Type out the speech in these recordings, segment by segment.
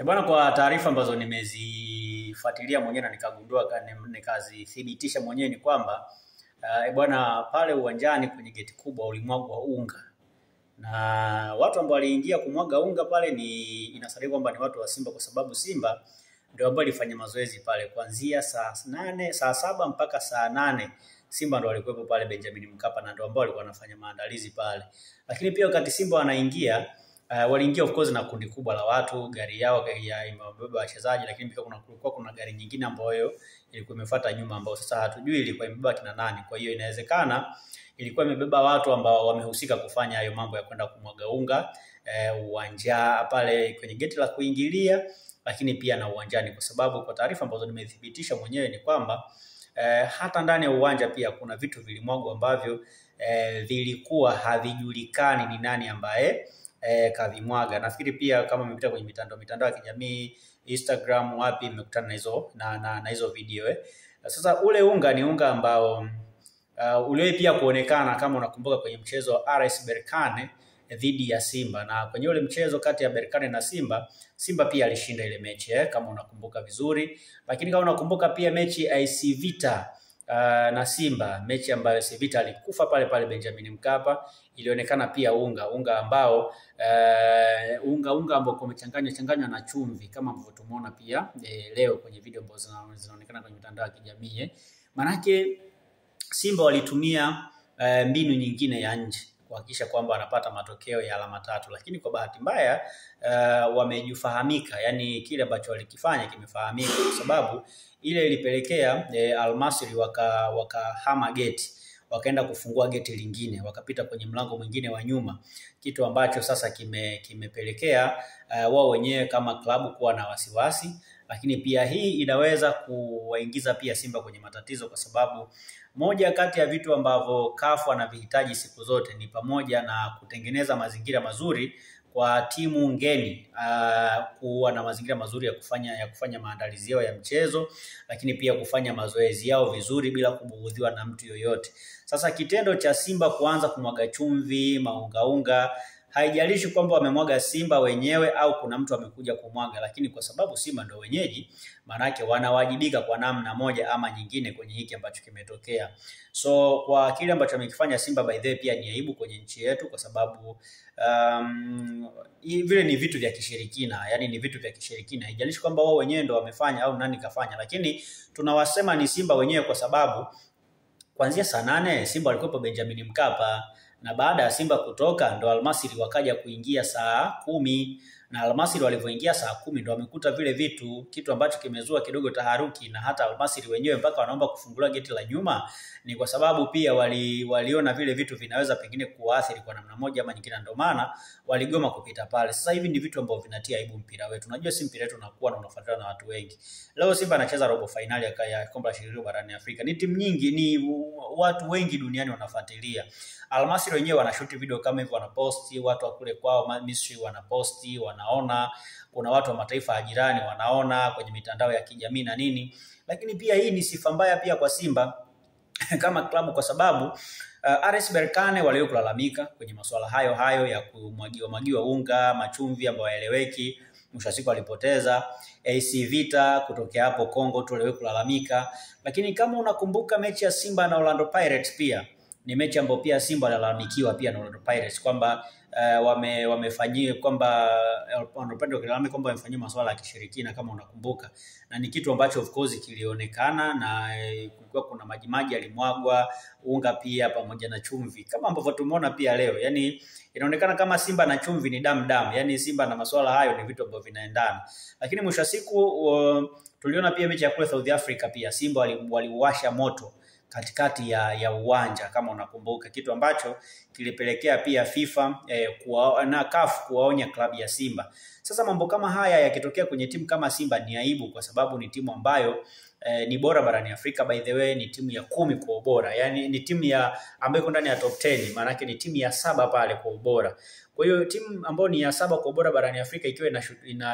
Bwana, kwa taarifa ambazo nimezifuatilia mwenyewe na nikagundua nikazithibitisha mwenyewe ni kwamba bwana, pale uwanjani kwenye geti kubwa ulimwagwa unga. Na watu ambao waliingia kumwaga unga pale inasadikika kwamba ni watu wa Simba, kwa sababu Simba ndio ambao walifanya mazoezi pale kuanzia saa 7 mpaka saa 8. Simba ndio walikuwepo pale Benjamin Mkapa na ndio ambao walikuwa wanafanya maandalizi pale. Lakini pia wakati Simba wanaingia waliingia of course na kundi kubwa la watu, gari yao imebeba wachezaji, lakini pia kuna gari nyingine ambayo ilikuwa imefuata nyuma, ambao sasa hatujui ilikuwa imebeba kina nani. Kwa hiyo inawezekana ilikuwa imebeba watu ambao wamehusika kufanya hayo mambo ya kwenda kumwaga unga uwanja pale kwenye geti la kuingilia, lakini pia na uwanjani, kwa sababu kwa taarifa ambazo nimethibitisha mwenyewe ni kwamba hata ndani ya uwanja pia kuna vitu vilimwagwa ambavyo vilikuwa havijulikani ni nani ambaye kavimwaga. Nafikiri pia kama mmepita kwenye mitandao ya kijamii, Instagram, wapi mmekutana na hizo na hizo video Sasa ule unga ni unga ambao ule pia kuonekana, kama unakumbuka, kwenye mchezo wa RS Berkane dhidi ya Simba, na kwenye ule mchezo kati ya Berkane na Simba pia alishinda ile mechi kama unakumbuka vizuri. Lakini kama unakumbuka pia mechi AC Vita na Simba, mechi ambayo AC Vita alikufa pale Benjamin Mkapa, ilionekana pia unga ambao ambao kumechanganywa na chumvi, kama ambavyo tumeona pia leo kwenye video ambazo zinaonekana kwenye mitandao ya kijamii. Manake Simba walitumia mbinu nyingine ya nje kuhakikisha kwamba wanapata matokeo ya alama 3, lakini kwa bahati mbaya wamejufahamika, yani kile ambacho walikifanya kimefahamika, kwa sababu ile ilipelekea Al-Masry wakahama geti, wakaenda kufungua geti lingine, wakapita kwenye mlango mwingine wa nyuma, kitu ambacho sasa kimepelekea wao wenyewe kama klabu kuwa na wasiwasi. Lakini pia hii inaweza kuwaingiza pia Simba kwenye matatizo, kwa sababu moja kati ya vitu ambavyo CAF wanavihitaji siku zote ni pamoja na kutengeneza mazingira mazuri kwa timu ngeni, kuwa na mazingira mazuri ya kufanya maandalizi yao ya mchezo, lakini pia kufanya mazoezi yao vizuri bila kubughudhiwa na mtu yoyote. Sasa kitendo cha Simba kuanza kumwaga chumvi, maungaunga, haijalishi kwamba wamemwaga Simba wenyewe au kuna mtu amekuja kumwaga, lakini kwa sababu Simba ndio wenyeji, manake wanawajibika kwa namna moja ama nyingine kwenye hiki ambacho kimetokea. So kwa kile ambacho amekifanya Simba, by the way, pia ni aibu kwenye nchi yetu, kwa sababu vile ni vitu vya kishirikina, yani ni vitu vya kishirikina. Haijalishi kwamba wao wenyewe ndio wamefanya au nani kafanya, lakini tunawasema ni Simba wenyewe, kwa sababu kuanzia saa 8 Simba walikuwa Benjamin Mkapa, na baada ya Simba kutoka ndo Al-Masry wakaja kuingia saa 10, na Al-Masry walivyoingia saa 10 ndo wamekuta vile vitu, kitu ambacho kimezua kidogo taharuki, na hata Al-Masry wenyewe mpaka wanaomba kufungulia geti la nyuma, ni kwa sababu pia waliona vile vitu vinaweza pengine kuathiri kwa namna moja ama nyingine, ndio maana waligoma kupita pale. Sasa hivi ni vitu ambavyo vinatia aibu mpira wetu. Unajua si mpira wetu unakuwa na unafuatiliwa na watu wengi. Leo Simba anacheza robo finali ya kombe la shirikisho barani Afrika. Ni timu nyingi, ni watu wengi duniani wanafuatilia. Al-Masry wenyewe wanashuti video kama hivyo, wanaposti, watu wa kule kwao Misri wanaposti, wanaona, kuna watu wa mataifa ya jirani wanaona kwenye mitandao ya kijamii na nini. Lakini pia hii ni sifa mbaya pia kwa Simba kama klabu, kwa sababu RS Berkane waliokulalamika kwenye masuala hayo ya kumwagiwa unga, machumvi ambayo haeleweki, mwisho siku walipoteza. AC Vita kutokea hapo Kongo tuliokulalamika. Lakini kama unakumbuka mechi ya Simba na Orlando Pirates, pia ni mechi ambayo pia Simba walalamikiwa pia na Orlando Pirates kwamba wamefanyia kwamba wanapenda kulalama kwamba wamefanyia masuala ya kishirikina, kama unakumbuka, na ni kitu ambacho of course kilionekana, na kulikuwa kuna majimaji yalimwagwa unga pia pamoja na chumvi, kama ambavyo tumeona pia leo. Yani inaonekana kama Simba na chumvi ni damu, yani Simba na masuala hayo ni vitu ambavyo vinaendana. Lakini mwisho siku tuliona pia mechi ya kule South Africa, pia Simba waliwasha moto katikati ya uwanja, kama unakumbuka, kitu ambacho kilipelekea pia FIFA na CAF kuwaonya klabu ya Simba. Sasa mambo kama haya yakitokea kwenye timu kama Simba ni aibu, kwa sababu ni timu ambayo ni bora barani Afrika, by the way, ni timu ya 10 kwa ubora, yani ni timu ambayo iko ndani ya top 10, maana yake ni timu ya 7 pale kwa ubora. Kwa hiyo timu ambayo ni ya 7 kwa ubora barani Afrika ikiwa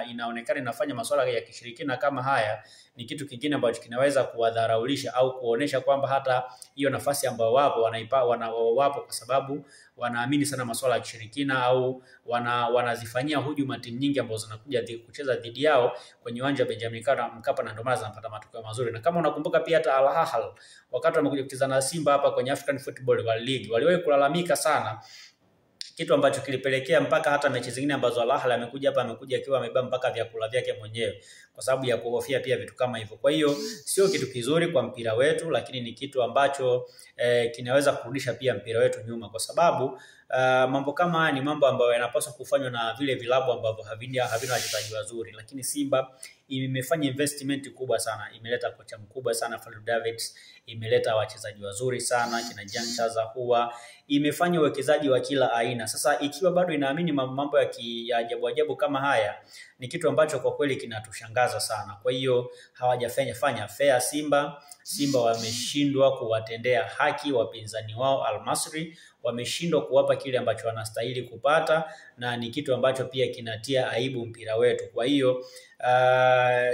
inaonekana inafanya masuala ya kishirikina kama haya, ni kitu kingine ambacho kinaweza kuwadharaulisha au kuonesha kwamba hata hiyo nafasi ambayo wapo kwa sababu wanaamini sana masuala ya kishirikina au wanazifanyia hujuma timu nyingi ambazo zinakuja kucheza dhidi yao kwenye uwanja wa Benjamin Mkapa, na ndio maana zinapata matokeo mazuri. Na kama unakumbuka pia hata Al Ahly wakati wamekuja kucheza na Simba hapa kwenye African Football League waliwahi kulalamika sana, kitu ambacho kilipelekea mpaka hata mechi zingine ambazo Al Ahly amekuja hapa amekuja akiwa amebeba mpaka vyakula vyake mwenyewe kwa sababu ya kuhofia pia vitu kama hivyo. Kwa hiyo sio kitu kizuri kwa mpira wetu, lakini ni kitu ambacho kinaweza kurudisha pia mpira wetu nyuma, kwa sababu mambo kama haya ni mambo ambayo yanapaswa kufanywa na vile vilabu ambavyo havina wachezaji wazuri. Lakini Simba imefanya investment kubwa sana, imeleta kocha mkubwa sana Fadlu Davids, imeleta wachezaji wazuri sana kina Jean Charles Ahoua, imefanya uwekezaji wa kila aina. Sasa ikiwa bado inaamini mambo ya ajabu kama haya, ni kitu ambacho kwa kweli kinatushangaza sana. Kwa hiyo hawajafanya fair Simba wameshindwa kuwatendea haki wapinzani wao Al Masry, wameshindwa kuwapa kile ambacho wanastahili kupata, na ni kitu ambacho pia kinatia aibu mpira wetu. Kwa hiyo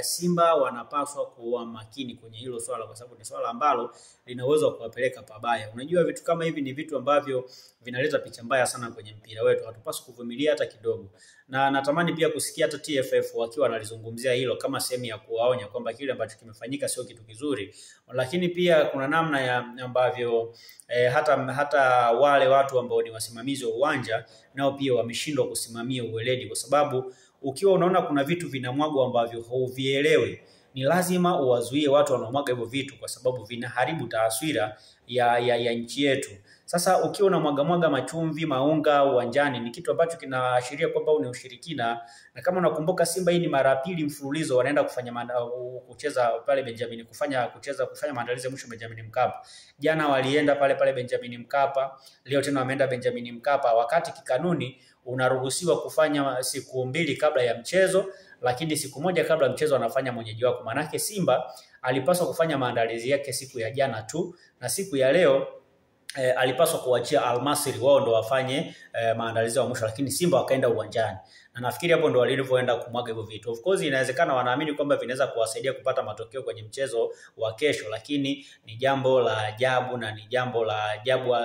Simba wanapaswa kuwa makini kwenye hilo swala, kwa sababu ni swala ambalo linaweza kuwapeleka pabaya. Unajua vitu kama hivi ni vitu ambavyo vinaleta picha mbaya sana kwenye mpira wetu, hatupaswi kuvumilia hata kidogo. Na natamani pia kusikia hata TFF wakiwa wanalizungumzia hilo kama sehemu ya kuwaonya kwamba kile ambacho kimefanyika sio kitu kizuri. Lakini pia kuna namna ya ambavyo hata wale watu ambao ni wasimamizi wa uwanja nao pia wameshindwa kusimamia uweledi, kwa sababu ukiwa unaona kuna vitu vinamwagwa ambavyo hauvielewi, ni lazima uwazuie watu wanaomwaga hivyo vitu, kwa sababu vinaharibu taswira ya nchi yetu. Sasa ukiwa unamwaga machumvi, maunga uwanjani, ni kitu ambacho kinaashiria kwamba ni ushirikina. Na kama unakumbuka, Simba hii ni mara pili mfululizo wanaenda kucheza pale Benjamin, kufanya maandalizi ya mwisho Benjamin Mkapa. Jana walienda pale Benjamin Mkapa, leo tena wameenda Benjamin Mkapa, wakati kikanuni unaruhusiwa kufanya siku 2 kabla ya mchezo, lakini siku 1 kabla ya mchezo anafanya mwenyeji wako. Manake Simba alipaswa kufanya maandalizi yake siku ya jana tu, na siku ya leo alipaswa kuachia Al Masry wao ndo wafanye maandalizi ya mwisho, lakini Simba wakaenda uwanjani. Na nafikiri hapo ndo walivyoenda kumwaga hivyo vitu. Of course inawezekana wanaamini kwamba vinaweza kuwasaidia kupata matokeo kwenye mchezo wa kesho, lakini ni jambo la ajabu na ni jambo la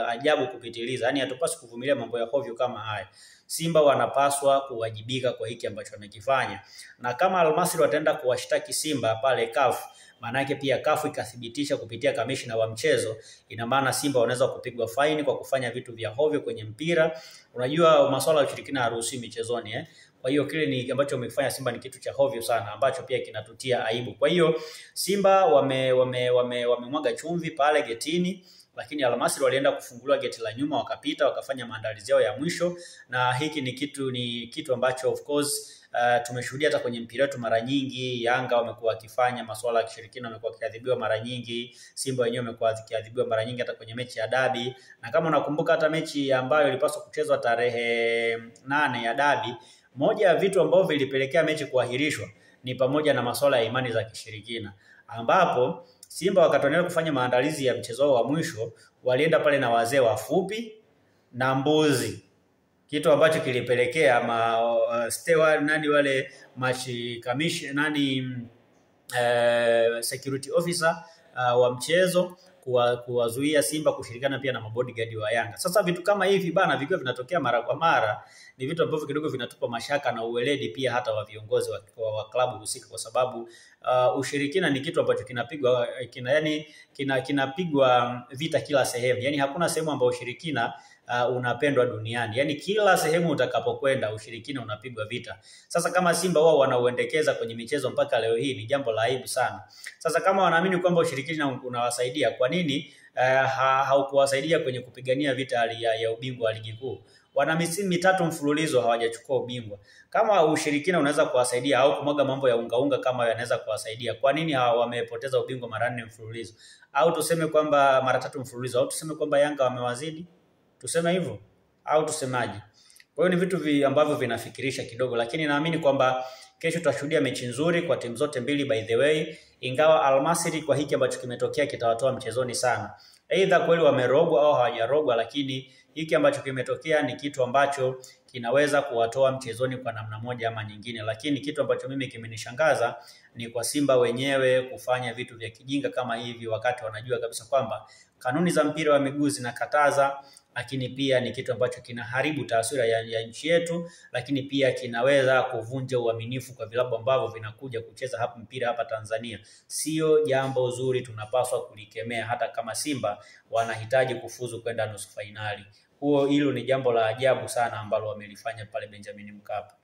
ajabu kupitiliza. Yaani hatupaswi kuvumilia mambo ya hovyo kama haya. Simba wanapaswa kuwajibika kwa hiki ambacho wamekifanya. Na kama Al Masry wataenda kuwashtaki Simba pale CAF, maana yake pia CAF ikathibitisha kupitia kamishna wa mchezo, ina maana Simba wanaweza kupigwa faini kwa kufanya vitu vya hovyo kwenye mpira. Unajua masuala ya ushirikina haruhusiwi michezoni Kwa hiyo kile ni ambacho wamefanya Simba ni kitu cha hovyo sana, ambacho pia kinatutia aibu. Kwa hiyo Simba wamemwaga chumvi pale getini, lakini Al Masry walienda kufunguliwa geti la nyuma, wakapita wakafanya maandalizi yao ya mwisho. Na hiki ni kitu ambacho of course tumeshuhudia hata kwenye mpira wetu mara nyingi. Yanga wamekuwa wakifanya masuala ya kishirikina, wamekuwa wakiadhibiwa mara nyingi. Simba wenyewe wamekuwa wakiadhibiwa mara nyingi, hata kwenye mechi ya dabi. Na kama unakumbuka hata mechi ambayo ilipaswa kuchezwa tarehe 8 ya dabi, moja ya vitu ambavyo vilipelekea mechi kuahirishwa ni pamoja na masuala ya imani za kishirikina, ambapo Simba wakatoendelea kufanya maandalizi ya mchezo wa mwisho, walienda pale na wazee wafupi na mbuzi, kitu ambacho kilipelekea wale match commission security officer wa mchezo kuwazuia Simba kushirikiana pia na mabodyguard wa Yanga. Sasa vitu kama hivi bana vikiwa vinatokea mara kwa mara, ni vitu ambavyo kidogo vinatupa mashaka na uweledi pia hata wa viongozi wa klabu husika, kwa sababu ushirikina ni kitu ambacho kinapigwa vita kila sehemu. Yaani hakuna sehemu ambayo ushirikina unapendwa duniani. Yaani kila sehemu utakapokwenda ushirikina unapigwa vita. Sasa kama Simba wao wanauendekeza kwenye michezo mpaka leo hii, ni jambo la aibu sana. Sasa kama wanaamini kwamba ushirikina unawasaidia, kwa nini haukuwasaidia kwenye kupigania vita ya ubingwa wa ligi kuu? Wana misimu 3 mfululizo hawajachukua ubingwa. Kama ushirikina unaweza kuwasaidia au kumwaga mambo ya unga kama yanaweza kuwasaidia, kwa nini wamepoteza ubingwa mara 4 mfululizo? Au tuseme kwamba mara 3 mfululizo, au tuseme kwamba Yanga wamewazidi? Tuseme hivyo au tusemaje? Kwa hiyo ni vitu ambavyo vinafikirisha kidogo, lakini naamini kwamba kesho tutashuhudia mechi nzuri kwa timu zote mbili by the way, ingawa Al Masry kwa hiki ambacho kimetokea kitawatoa mchezoni sana. Aidha kweli wamerogwa au hawajarogwa, lakini hiki ambacho kimetokea ni kitu ambacho kinaweza kuwatoa mchezoni kwa namna moja ama nyingine. Lakini kitu ambacho mimi kimenishangaza ni kwa Simba wenyewe kufanya vitu vya kijinga kama hivi, wakati wanajua kabisa kwamba kanuni za mpira wa miguu zinakataza lakini pia ni kitu ambacho kinaharibu taswira ya nchi yetu, lakini pia kinaweza kuvunja uaminifu kwa vilabu ambavyo vinakuja kucheza hapa mpira hapa Tanzania. Sio jambo zuri, tunapaswa kulikemea. Hata kama Simba wanahitaji kufuzu kwenda nusu fainali, hilo ni jambo la ajabu sana ambalo wamelifanya pale Benjamin Mkapa.